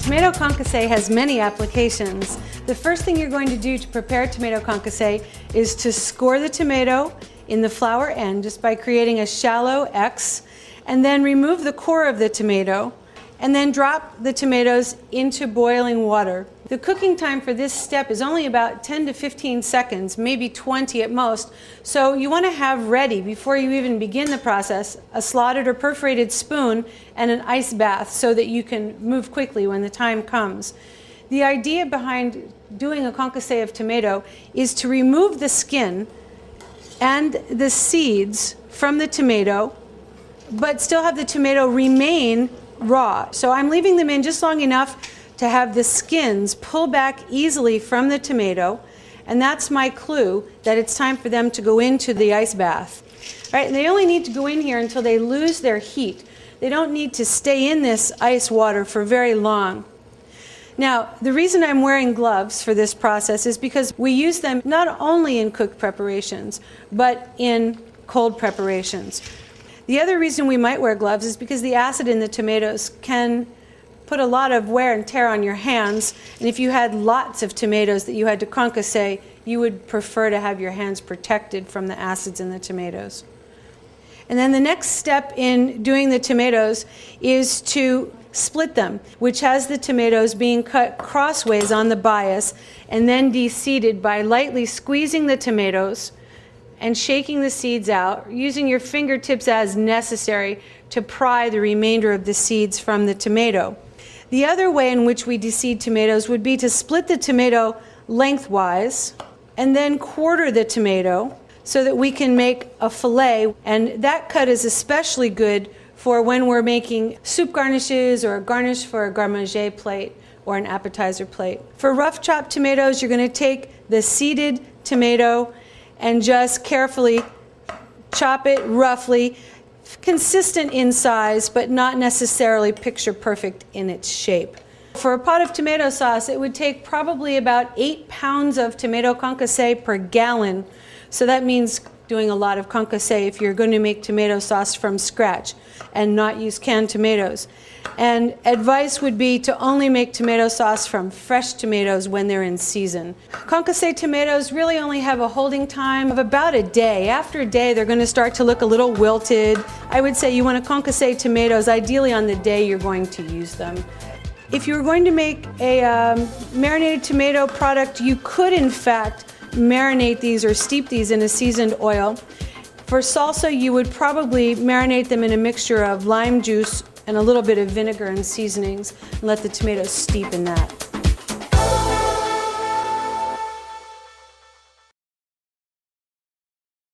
Tomato concassé has many applications. The first thing you're going to do to prepare tomato concassé is to score the tomato in the flower end just by creating a shallow X, and then remove the core of the tomato, and then drop the tomatoes into boiling water. The cooking time for this step is only about 10 to 15 seconds, maybe 20 at most. So you want to have ready, before you even begin the process, a slotted or perforated spoon and an ice bath so that you can move quickly when the time comes. The idea behind doing a concassé of tomato is to remove the skin and the seeds from the tomato, but still have the tomato remain raw. So I'm leaving them in just long enough to have the skins pull back easily from the tomato, and that's my clue that it's time for them to go into the ice bath. Right? And they only need to go in here until they lose their heat. They don't need to stay in this ice water for very long. Now, the reason I'm wearing gloves for this process is because we use them not only in cooked preparations, but in cold preparations. The other reason we might wear gloves is because the acid in the tomatoes can put a lot of wear and tear on your hands, and if you had lots of tomatoes that you had to concassé, you would prefer to have your hands protected from the acids in the tomatoes. And then the next step in doing the tomatoes is to split them, which has the tomatoes being cut crossways on the bias and then de-seeded by lightly squeezing the tomatoes and shaking the seeds out, using your fingertips as necessary to pry the remainder of the seeds from the tomato. The other way in which we de-seed tomatoes would be to split the tomato lengthwise and then quarter the tomato so that we can make a fillet, and that cut is especially good for when we're making soup garnishes or a garnish for a garde manger plate or an appetizer plate. For rough chopped tomatoes, you're going to take the seeded tomato and just carefully chop it roughly, consistent in size, but not necessarily picture perfect in its shape. For a pot of tomato sauce, it would take probably about 8 pounds of tomato concassé per gallon. So that means doing a lot of concassé if you're going to make tomato sauce from scratch and not use canned tomatoes. And advice would be to only make tomato sauce from fresh tomatoes when they're in season. Concassé tomatoes really only have a holding time of about a day. After a day, they're going to start to look a little wilted. I would say you want to concassé tomatoes ideally on the day you're going to use them. If you were going to make a marinated tomato product, you could in fact marinate these or steep these in a seasoned oil. For salsa, you would probably marinate them in a mixture of lime juice and a little bit of vinegar and seasonings and let the tomatoes steep in that.